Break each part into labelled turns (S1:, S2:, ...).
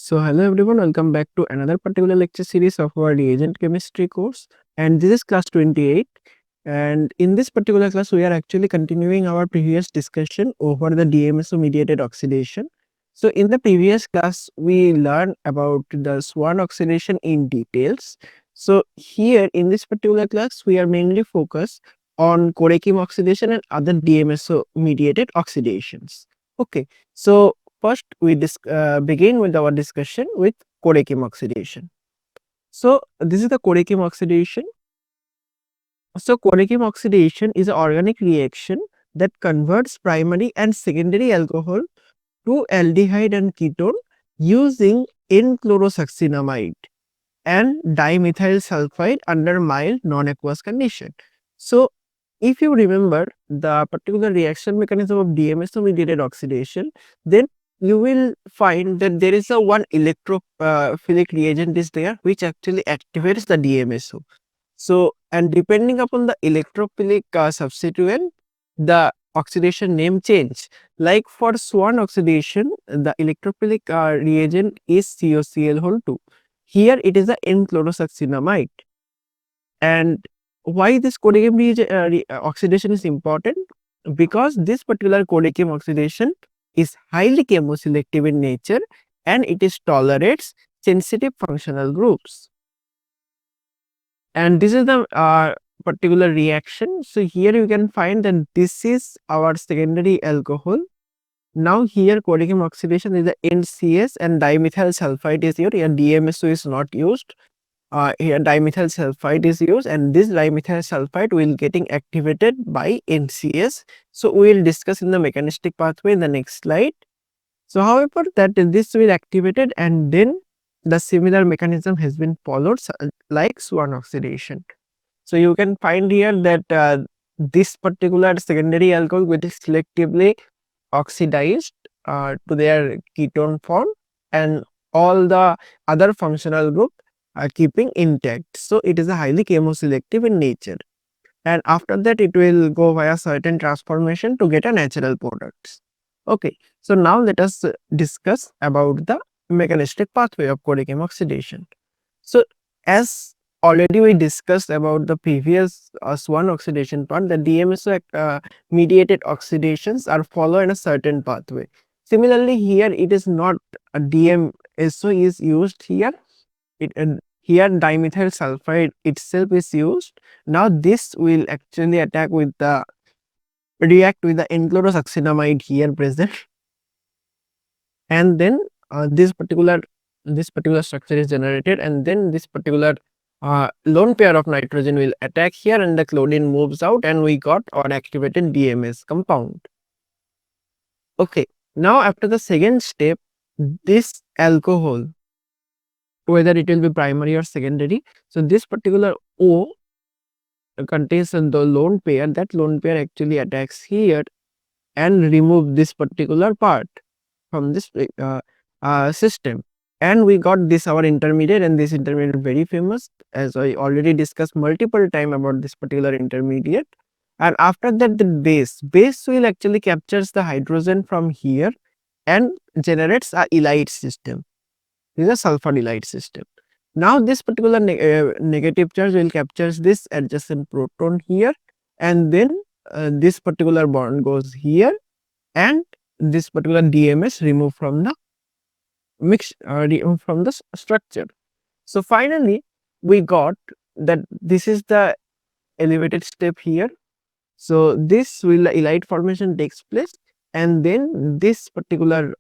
S1: So hello everyone, welcome back to another particular lecture series of our Reagent Chemistry course, and this is class 28. And in this particular class we are actually continuing our previous discussion over the DMSO mediated oxidation. So in the previous class we learned about the Swan oxidation in details. So here in this particular class we are mainly focused on Coreykim oxidation and other DMSO mediated oxidations. Okay, so first, we begin with our discussion with Coreykim oxidation. So, this is the Coreykim oxidation. So, Coreykim oxidation is an organic reaction that converts primary and secondary alcohol to aldehyde and ketone using N-chlorosuccinamide and dimethyl sulfide under mild non-aqueous condition. So, if you remember the particular reaction mechanism of DMSO mediated oxidation, then you will find that there is a one electrophilic reagent is there which actually activates the DMSO. So, and depending upon the electrophilic substituent, the oxidation name change. Like for Swan oxidation, the electrophilic reagent is COCl2. Here it is the N-chlorosuccinamide. And why this Coreykim oxidation is important? Because this particular Coreykim oxidation is highly chemoselective in nature and it is tolerates sensitive functional groups. And this is the particular reaction. So here you can find that this is our secondary alcohol. Now here Coreykim oxidation is the NCS and dimethyl sulfide is here. Here DMSO is not used. Here dimethyl sulfide is used, and this dimethyl sulfide will getting activated by NCS. So we will discuss in the mechanistic pathway in the next slide. So however that this will activated and then the similar mechanism has been followed like Swan oxidation. So you can find here that this particular secondary alcohol will selectively oxidized to their ketone form, and all the other functional group are keeping intact. So it is a highly chemoselective in nature, and after that it will go via certain transformation to get a natural products. Okay, so now let us discuss about the mechanistic pathway of Coreykim oxidation. So as already we discussed about the previous Swan oxidation part, the DMSO mediated oxidations are followed in a certain pathway. Similarly here it is not a DMSO is used here. Here dimethyl sulfide itself is used. Now this will actually react with the N-chlorosuccinamide here present, and then this particular structure is generated, and then this particular lone pair of nitrogen will attack here and the chlorine moves out and we got our activated DMS compound. Okay, now after the second step, this alcohol, whether it will be primary or secondary, so this particular O contains the lone pair. That lone pair actually attacks here and remove this particular part from this system, and we got this our intermediate, and this intermediate is very famous, as I already discussed multiple time about this particular intermediate. And after that the base will actually captures the hydrogen from here and generates a ylide system. This is a sulfur ylide system. Now this particular negative charge will captures this adjacent proton here, and then this particular bond goes here, and this particular DMS removed from the from the structure. So finally we got that this is the elevated step here. So this will ylide formation takes place, and then this particular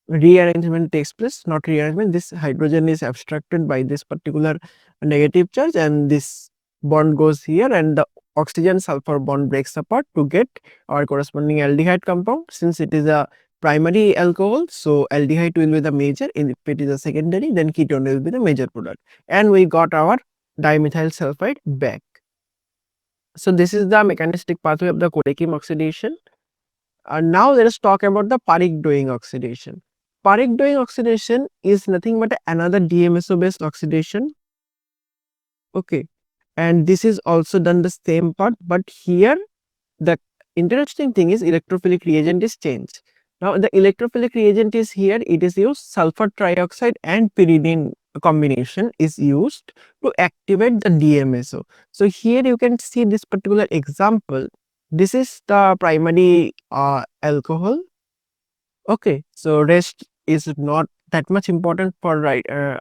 S1: rearrangement takes place, not rearrangement, this hydrogen is abstracted by this particular negative charge and this bond goes here, and the oxygen sulfur bond breaks apart to get our corresponding aldehyde compound. Since it is a primary alcohol, so aldehyde will be the major, and if it is a secondary, then ketone will be the major product, and we got our dimethyl sulfide back. So this is the mechanistic pathway of the Coreykim oxidation. Now let us talk about the Parikh Doeing oxidation. Parikh Doeing oxidation is nothing but another DMSO based oxidation. Okay, and this is also done the same part, but here the interesting thing is electrophilic reagent is changed. Now the electrophilic reagent is here. It is used sulfur trioxide and pyridine combination is used to activate the DMSO. So here you can see this particular example. This is the primary alcohol. Okay, so rest is not that much important for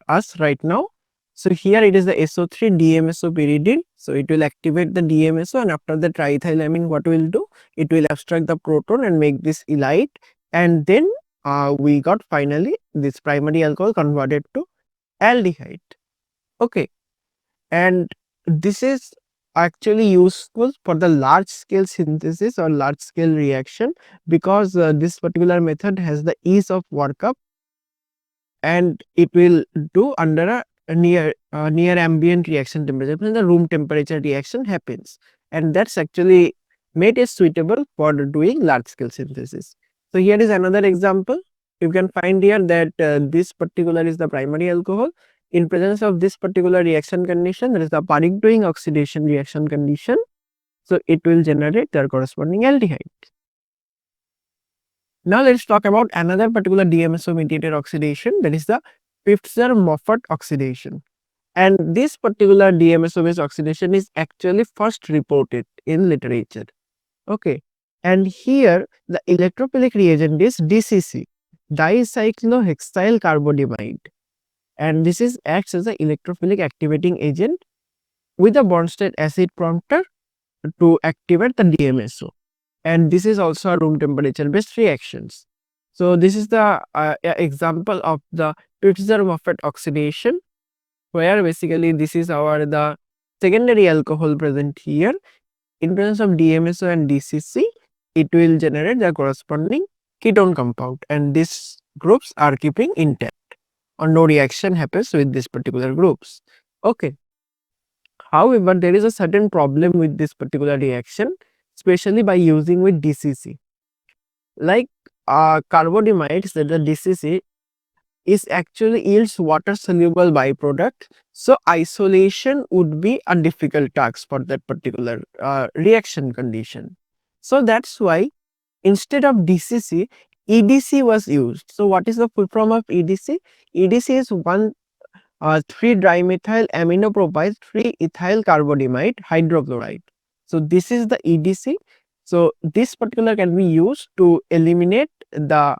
S1: us right now. So here it is the SO3 DMSO pyridine. So it will activate the DMSO, and after the triethylamine, what will do? It will abstract the proton and make this ylite, and then we got finally this primary alcohol converted to aldehyde. Okay, and this is actually useful for the large scale synthesis or large scale reaction, because this particular method has the ease of workup, and it will do under a near ambient reaction temperature, when the room temperature reaction happens, and that's actually made it suitable for doing large scale synthesis. So here is another example. You can find here that this particular is the primary alcohol. In presence of this particular reaction condition, there is the Parikh-Doeing oxidation reaction condition. So it will generate their corresponding aldehyde. Now let's talk about another particular DMSO mediated oxidation, that is the Pfitzer Moffat oxidation. And this particular DMSO based oxidation is actually first reported in literature. Okay, and here the electrophilic reagent is DCC, dicyclohexyl carbonamide, and this is acts as the electrophilic activating agent with a bond state acid prompter to activate the DMSO. And this is also a room temperature based reactions. So this is the example of the Pfitzer Moffat oxidation, where basically this is the secondary alcohol present here. In presence of DMSO and DCC, it will generate the corresponding ketone compound, and these groups are keeping intact, or no reaction happens with these particular groups. Okay. However, there is a certain problem with this particular reaction, especially by using with DCC. Like carbonamides, that the DCC is actually yields water soluble byproduct. So isolation would be a difficult task for that particular reaction condition. So that's why instead of DCC, EDC was used. So what is the full form of EDC? EDC is 3-dimethyl aminopropyl 3-ethyl carbonamide hydrochloride. So this is the EDC. So this particular can be used to eliminate the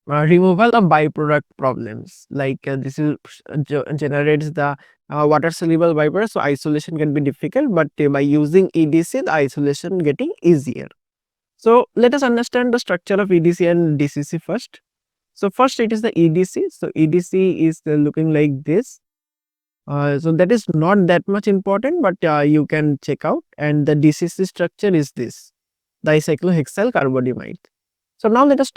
S1: removal of byproduct problems, like this is generates the water soluble byproduct, so isolation can be difficult, but by using EDC the isolation getting easier. So let us understand the structure of EDC and DCC first. So first it is the EDC. So EDC is looking like this. So that is not that much important, but you can check out. And the DCC structure is this, dicyclohexyl carbonamide. So now let us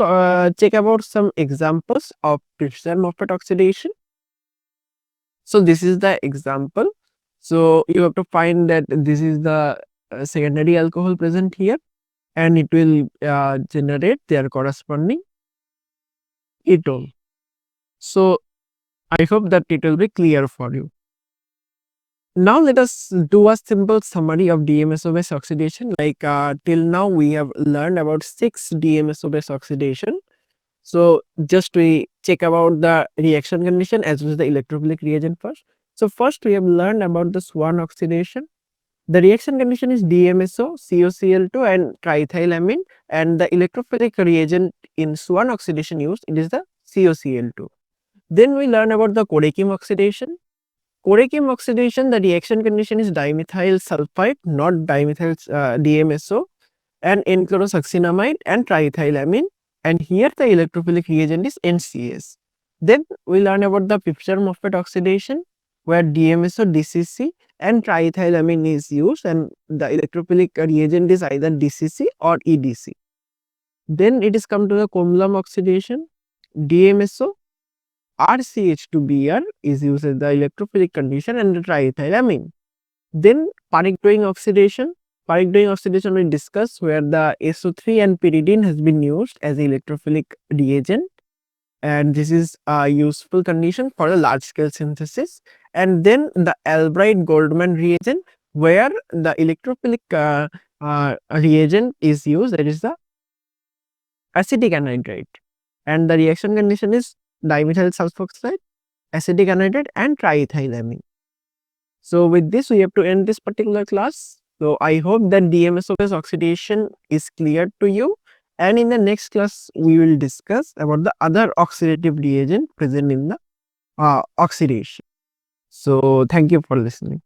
S1: check about some examples of Pfitzer Moffat oxidation. So this is the example. So you have to find that this is the secondary alcohol present here, and it will generate their corresponding ketone. So I hope that it will be clear for you. Now let us do a simple summary of DMSO based oxidation. Like till now we have learned about 6 DMSO based oxidation. So just we check about the reaction condition as well as the electrophilic reagent first. So first we have learned about the Swan oxidation. The reaction condition is DMSO, COCl2 and triethylamine, and the electrophilic reagent in Swan oxidation used, it is the COCl2. Then we learn about the Coreykim oxidation. Coreykim oxidation, the reaction condition is dimethyl sulfide, not dimethyl DMSO, and N-chlorosuccinamide and triethylamine, and here the electrophilic reagent is NCS. Then we learn about the Pfitzer Moffat oxidation, where DMSO, DCC and triethylamine is used, and the electrophilic reagent is either DCC or EDC. Then it is come to the Komlam oxidation. DMSO, RCH2Br is used as the electrophilic condition, and the triethylamine. Then Parikh-Doeing oxidation. Parikh-Doeing oxidation we discussed, where the SO3 and pyridine has been used as the electrophilic reagent, and this is a useful condition for the large scale synthesis. And then the Albright-Goldman reagent, where the electrophilic reagent is used, that is the acetic anhydride, and the reaction condition is dimethyl sulfoxide, acetic anhydride, and triethylamine. So with this, we have to end this particular class. So I hope that DMSO oxidation is clear to you. And in the next class, we will discuss about the other oxidative reagent present in the oxidation. So thank you for listening.